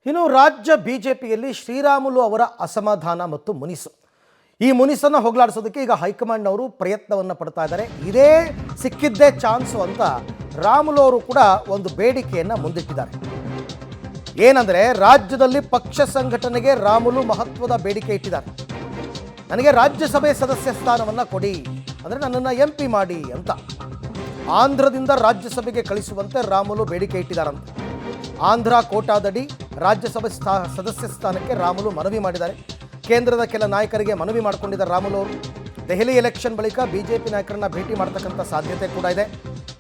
ಇನ್ನು ರಾಜ್ಯ ಬಿಜೆಪಿಯಲ್ಲಿ ಶ್ರೀರಾಮುಲು ಅವರ ಅಸಮಾಧಾನ ಮತ್ತು ಮುನಿಸು. ಈ ಮುನಿಸನ್ನು ಹೋಗಲಾಡಿಸೋದಕ್ಕೆ ಈಗ ಹೈಕಮಾಂಡ್ನವರು ಪ್ರಯತ್ನವನ್ನು ಪಡ್ತಾ ಇದ್ದಾರೆ. ಇದೇ ಸಿಕ್ಕಿದ್ದೇ ಚಾನ್ಸು ಅಂತ ರಾಮುಲು ಅವರು ಕೂಡ ಒಂದು ಬೇಡಿಕೆಯನ್ನು ಮುಂದಿಟ್ಟಿದ್ದಾರೆ. ಏನಂದರೆ, ರಾಜ್ಯದಲ್ಲಿ ಪಕ್ಷ ಸಂಘಟನೆಗೆ ರಾಮುಲು ಮಹತ್ವದ ಬೇಡಿಕೆ ಇಟ್ಟಿದ್ದಾರೆ. ನನಗೆ ರಾಜ್ಯಸಭೆ ಸದಸ್ಯ ಸ್ಥಾನವನ್ನು ಕೊಡಿ, ಅಂದರೆ ನನ್ನನ್ನು MP ಮಾಡಿ ಅಂತ. ಆಂಧ್ರದಿಂದ ರಾಜ್ಯಸಭೆಗೆ ಕಳಿಸುವಂತೆ ರಾಮುಲು ಬೇಡಿಕೆ ಇಟ್ಟಿದ್ದಾರಂತೆ. ಆಂಧ್ರ ಕೋಟಾದಡಿ ರಾಜ್ಯಸಭೆ ಸದಸ್ಯ ಸ್ಥಾನಕ್ಕೆ ರಾಮುಲು ಮನವಿ ಮಾಡಿದ್ದಾರೆ. ಕೇಂದ್ರದ ಕೆಲ ನಾಯಕರಿಗೆ ಮನವಿ ಮಾಡಿಕೊಂಡಿದ್ದಾರೆ ರಾಮುಲು ಅವರು. ದೆಹಲಿ ಎಲೆಕ್ಷನ್ ಬಳಿಕ ಬಿಜೆಪಿ ನಾಯಕರನ್ನ ಭೇಟಿ ಮಾಡ್ತಕ್ಕಂಥ ಸಾಧ್ಯತೆ ಕೂಡ ಇದೆ.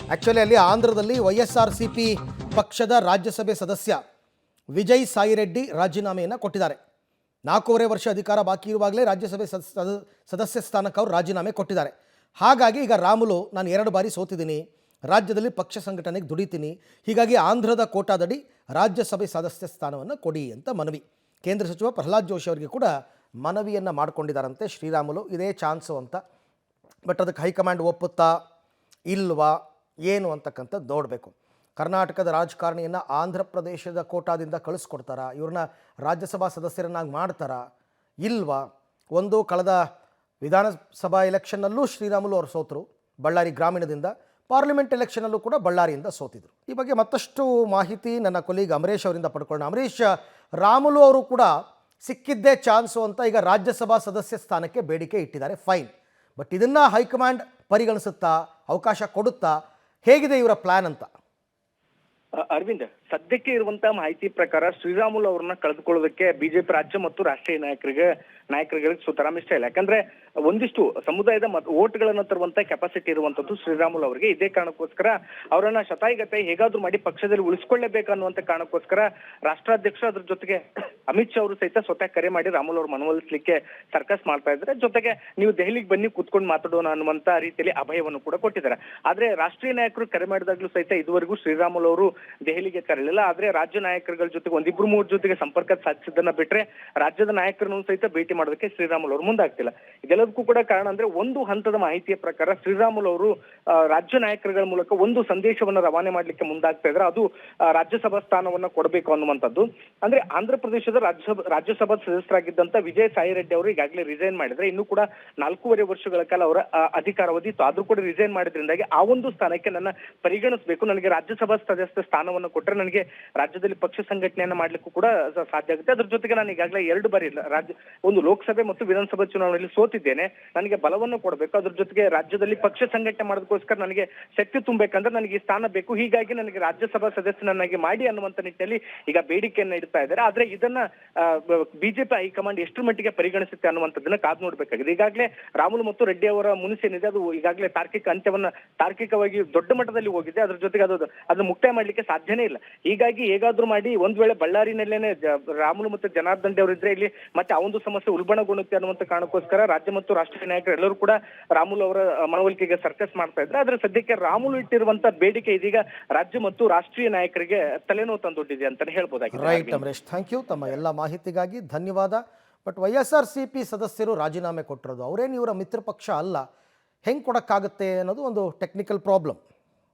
ಆ್ಯಕ್ಚುಲಿ ಅಲ್ಲಿ ಆಂಧ್ರದಲ್ಲಿ YSRCP ಪಕ್ಷದ ರಾಜ್ಯಸಭೆ ಸದಸ್ಯ ವಿಜಯ್ ಸಾಯಿ ರೆಡ್ಡಿ ರಾಜೀನಾಮೆಯನ್ನು ಕೊಟ್ಟಿದ್ದಾರೆ. 4.5 ವರ್ಷ ಅಧಿಕಾರ ಬಾಕಿ ಇರುವಾಗಲೇ ರಾಜ್ಯಸಭೆ ಸದಸ್ಯ ಸ್ಥಾನಕ್ಕೆ ಅವರು ರಾಜೀನಾಮೆ ಕೊಟ್ಟಿದ್ದಾರೆ. ಹಾಗಾಗಿ ಈಗ ರಾಮುಲು, ನಾನು 2 ಬಾರಿ ಸೋತಿದ್ದೀನಿ, ರಾಜ್ಯದಲ್ಲಿ ಪಕ್ಷ ಸಂಘಟನೆಗೆ ದುಡಿತೀನಿ, ಹೀಗಾಗಿ ಆಂಧ್ರದ ಕೋಟಾದಡಿ ರಾಜ್ಯಸಭೆ ಸದಸ್ಯ ಸ್ಥಾನವನ್ನು ಕೊಡಿ ಅಂತ ಮನವಿ. ಕೇಂದ್ರ ಸಚಿವ ಪ್ರಹ್ಲಾದ್ ಜೋಶಿ ಅವರಿಗೆ ಕೂಡ ಮನವಿಯನ್ನು ಮಾಡಿಕೊಂಡಿದ್ದಾರಂತೆ ಶ್ರೀರಾಮುಲು, ಇದೇ ಚಾನ್ಸು ಅಂತ. ಬಟ್ ಅದಕ್ಕೆ ಹೈಕಮಾಂಡ್ ಒಪ್ಪುತ್ತಾ ಇಲ್ವಾ ಏನು ಅಂತಕ್ಕಂಥದ್ದು ನೋಡಬೇಕು. ಕರ್ನಾಟಕದ ರಾಜಕಾರಣಿಯನ್ನು ಆಂಧ್ರ ಪ್ರದೇಶದ ಕೋಟಾದಿಂದ ಕಳಿಸ್ಕೊಡ್ತಾರಾ, ಇವ್ರನ್ನ ರಾಜ್ಯಸಭಾ ಸದಸ್ಯರನ್ನಾಗಿ ಮಾಡ್ತಾರಾ ಇಲ್ವಾ? ಒಂದು ಕಳೆದ ವಿಧಾನಸಭಾ ಎಲೆಕ್ಷನ್ನಲ್ಲೂ ಶ್ರೀರಾಮುಲು ಅವರು ಸೋತರು ಬಳ್ಳಾರಿ ಗ್ರಾಮೀಣದಿಂದ. ಪಾರ್ಲಿಮೆಂಟ್ ಎಲೆಕ್ಷನಲ್ಲೂ ಕೂಡ ಬಳ್ಳಾರಿಯಿಂದ ಸೋತಿದ್ರು. ಈ ಬಗ್ಗೆ ಮತ್ತಷ್ಟು ಮಾಹಿತಿ ನನ್ನ ಕೊಲೀಗ್ ಅಮರೇಶ್ ಅವರಿಂದ ಪಡ್ಕೊಳ್ಳೋಣ. ಅಮರೇಶ್, ರಾಮುಲು ಅವರು ಕೂಡ ಸಿಕ್ಕಿದ್ದೇ ಚಾನ್ಸು ಅಂತ ಈಗ ರಾಜ್ಯಸಭಾ ಸದಸ್ಯ ಸ್ಥಾನಕ್ಕೆ ಬೇಡಿಕೆ ಇಟ್ಟಿದ್ದಾರೆ. ಫೈನ್, ಬಟ್ ಇದನ್ನು ಹೈಕಮಾಂಡ್ ಪರಿಗಣಿಸುತ್ತಾ, ಅವಕಾಶ ಕೊಡುತ್ತಾ, ಹೇಗಿದೆ ಇವರ ಪ್ಲಾನ್ ಅಂತ? ಅರವಿಂದ್, ಸದ್ಯಕ್ಕೆ ಇರುವಂತಹ ಮಾಹಿತಿ ಪ್ರಕಾರ ಶ್ರೀರಾಮುಲು ಅವ್ರನ್ನ ಕಳೆದುಕೊಳ್ಳೋದಕ್ಕೆ ಬಿಜೆಪಿ ರಾಜ್ಯ ಮತ್ತು ರಾಷ್ಟ್ರೀಯ ನಾಯಕರಿಗೆ ಸುತರಾಮ್ ಇಷ್ಟ ಇಲ್ಲ. ಯಾಕಂದ್ರೆ ಒಂದಿಷ್ಟು ಸಮುದಾಯದ ಓಟ್ಗಳನ್ನ ತರುವಂತ ಕೆಪಾಸಿಟಿ ಇರುವಂತದ್ದು ಶ್ರೀರಾಮುಲು ಅವರಿಗೆ. ಇದೇ ಕಾರಣಕ್ಕೋಸ್ಕರ ಅವರನ್ನ ಶತಾಯಿಗತಾಯಿ ಹೇಗಾದ್ರೂ ಮಾಡಿ ಪಕ್ಷದಲ್ಲಿ ಉಳಿಸ್ಕೊಳ್ಳೇಬೇಕನ್ನುವಂತ ಕಾರಣಕ್ಕೋಸ್ಕರ ರಾಷ್ಟ್ರಾಧ್ಯಕ್ಷ, ಅದ್ರ ಜೊತೆಗೆ ಅಮಿತ್ ಶಾ ಅವರು ಸಹಿತ ಸ್ವತಃ ಕರೆ ಮಾಡಿ ರಾಮುಲು ಅವ್ರ ಮನವೊಲಿಸಲಿಕ್ಕೆ ಸರ್ಕಸ್ ಮಾಡ್ತಾ ಇದ್ದಾರೆ. ಜೊತೆಗೆ ನೀವು ದೆಹಲಿಗೆ ಬನ್ನಿ, ಕೂತ್ಕೊಂಡು ಮಾತಾಡೋಣ ಅನ್ನುವಂತ ರೀತಿಯಲ್ಲಿ ಅಭಯವನ್ನು ಕೂಡ ಕೊಟ್ಟಿದ್ದಾರೆ. ಆದ್ರೆ ರಾಷ್ಟ್ರೀಯ ನಾಯಕರು ಕರೆ ಮಾಡಿದಾಗ್ಲೂ ಸಹಿತ ಇದುವರೆಗೂ ಶ್ರೀರಾಮುಲು ಅವರು ದೆಹಲಿಗೆ ಕರೆಯಲಿಲ್ಲ. ಆದ್ರೆ ರಾಜ್ಯ ನಾಯಕರುಗಳ ಜೊತೆಗೆ 1-2-3 ಜೊತೆಗೆ ಸಂಪರ್ಕ ಸಾಧಿಸಿದ್ದನ್ನ ಬಿಟ್ರೆ ರಾಜ್ಯದ ನಾಯಕರನ್ನು ಸಹಿತ ಭೇಟಿ ಮಾಡೋದಕ್ಕೆ ಶ್ರೀರಾಮುಲು ಅವರು ಮುಂದಾಗ್ತಿಲ್ಲ. ಇದೆಲ್ಲದಕ್ಕೂ ಕೂಡ ಕಾರಣ ಅಂದ್ರೆ, ಒಂದು ಹಂತದ ಮಾಹಿತಿಯ ಪ್ರಕಾರ ಶ್ರೀರಾಮುಲು ಅವರು ರಾಜ್ಯ ನಾಯಕರುಗಳ ಮೂಲಕ ಒಂದು ಸಂದೇಶವನ್ನ ರವಾನೆ ಮಾಡ್ಲಿಕ್ಕೆ ಮುಂದಾಗ್ತಾ ಇದ್ರೆ, ಅದು ರಾಜ್ಯಸಭಾ ಸ್ಥಾನವನ್ನ ಕೊಡಬೇಕು ಅನ್ನುವಂಥದ್ದು. ಅಂದ್ರೆ ಆಂಧ್ರ ಪ್ರದೇಶದ ರಾಜ್ಯಸಭಾ ಸದಸ್ಯರಾಗಿದ್ದಂತ ವಿಜಯ್ ಸಾಯಿ ರೆಡ್ಡಿ ಅವರು ಈಗಾಗಲೇ ರಿಸೈನ್ ಮಾಡಿದ್ರೆ, ಇನ್ನೂ ಕೂಡ 4.5 ವರ್ಷಗಳ ಕಾಲ ಅವರ ಅಧಿಕಾರಾವಧಿ ಇತ್ತು. ಆದ್ರೂ ಕೂಡ ರಿಸೈನ್ ಮಾಡಿದ್ರಿಂದಾಗಿ ಆ ಒಂದು ಸ್ಥಾನಕ್ಕೆ ನನ್ನ ಪರಿಗಣಿಸಬೇಕು, ನನಗೆ ರಾಜ್ಯಸಭಾ ಸದಸ್ಯ ಸ್ಥಾನವನ್ನು ಕೊಟ್ಟರೆ ನನಗೆ ರಾಜ್ಯದಲ್ಲಿ ಪಕ್ಷ ಸಂಘಟನೆಯನ್ನ ಮಾಡ್ಲಿಕ್ಕೂ ಕೂಡ ಸಾಧ್ಯ ಆಗುತ್ತೆ. ಅದ್ರ ಜೊತೆಗೆ ನಾನು ಈಗಾಗಲೇ 2 ಬಾರಿ ಒಂದು ಲೋಕಸಭೆ ಮತ್ತು ವಿಧಾನಸಭಾ ಚುನಾವಣೆಯಲ್ಲಿ ಸೋತಿದ್ದೇನೆ, ನನಗೆ ಬಲವನ್ನು ಕೊಡಬೇಕು. ಅದ್ರ ಜೊತೆಗೆ ರಾಜ್ಯದಲ್ಲಿ ಪಕ್ಷ ಸಂಘಟನೆ ಮಾಡೋದಕ್ಕೋಸ್ಕರ ನನಗೆ ಶಕ್ತಿ ತುಂಬಬೇಕಂದ್ರೆ ನನಗೆ ಈ ಸ್ಥಾನ ಬೇಕು, ಹೀಗಾಗಿ ನನಗೆ ರಾಜ್ಯಸಭಾ ಸದಸ್ಯನನ್ನಾಗಿ ಮಾಡಿ ಅನ್ನುವಂತ ನಿಟ್ಟಿನಲ್ಲಿ ಈಗ ಬೇಡಿಕೆಯನ್ನ ಇಡ್ತಾ ಇದ್ದಾರೆ. ಆದ್ರೆ ಇದನ್ನ ಬಿಜೆಪಿ ಹೈಕಮಾಂಡ್ ಎಷ್ಟರ ಮಟ್ಟಿಗೆ ಪರಿಗಣಿಸುತ್ತೆ ಅನ್ನುವಂಥದ್ದನ್ನ ಕಾದು ನೋಡ್ಬೇಕಾಗಿದೆ. ಈಗಾಗಲೇ ರಾಮುಲು ಮತ್ತು ರೆಡ್ಡಿ ಅವರ ಮುನಿಸೇನಿದೆ, ಅದು ಈಗಾಗಲೇ ತಾರ್ಕಿಕವಾಗಿ ದೊಡ್ಡ ಮಟ್ಟದಲ್ಲಿ ಹೋಗಿದೆ. ಅದ್ರ ಜೊತೆಗೆ ಅದನ್ನ ಮುಕ್ತಾಯ ಮಾಡ್ಲಿಕ್ಕೆ ಸಾಧ್ಯನೇ ಇಲ್ಲ. ಹೀಗಾಗಿ ಹೇಗಾದ್ರೂ ಮಾಡಿ ಒಂದ್ ವೇಳೆ ಬಳ್ಳಾರಿನಲ್ಲೇನೆ ರಾಮುಲು ಮತ್ತು ಜನಾರ್ದನ್ ಅವರು ಇದ್ರೆ ಇಲ್ಲಿ ಮತ್ತೆ ಆ ಒಂದು ಸಮಸ್ಯೆ ಉಲ್ಬಣಗೊಳ್ಳುತ್ತೆ ಅನ್ನುವಂತ ಕಾರಣಕ್ಕೋಸ್ಕರ ರಾಜ್ಯ ಮತ್ತು ರಾಷ್ಟ್ರೀಯ ನಾಯಕರು ಎಲ್ಲರೂ ಕೂಡ ರಾಮುಲು ಅವರ ಮನವೊಲಿಕೆಗೆ ಸರ್ಕಸ್ ಮಾಡ್ತಾ ಇದ್ರೆ. ಆದ್ರೆ ಸದ್ಯಕ್ಕೆ ರಾಮುಲು ಇಟ್ಟಿರುವಂತ ಬೇಡಿಕೆ ಇದೀಗ ರಾಜ್ಯ ಮತ್ತು ರಾಷ್ಟ್ರೀಯ ನಾಯಕರಿಗೆ ತಲೆನೋವು ತಂದೊಡ್ಡಿದೆ ಅಂತಾನೆ ಹೇಳ್ಬೋದಾಗಿದೆ. ರೈಟ್ ಅಮರೇಶ್, ಥ್ಯಾಂಕ್ ಯು ತಮ್ಮ ಎಲ್ಲ ಮಾಹಿತಿಗಾಗಿ, ಧನ್ಯವಾದ. ಬಟ್ YSRCP ಸದಸ್ಯರು ರಾಜೀನಾಮೆ ಕೊಟ್ಟಿರೋದು, ಅವರೇನು ಇವರ ಮಿತ್ರ ಪಕ್ಷ ಅಲ್ಲ, ಹೆಂಗೆ ಕೊಡೋಕ್ಕಾಗುತ್ತೆ ಅನ್ನೋದು ಒಂದು ಟೆಕ್ನಿಕಲ್ ಪ್ರಾಬ್ಲಮ್.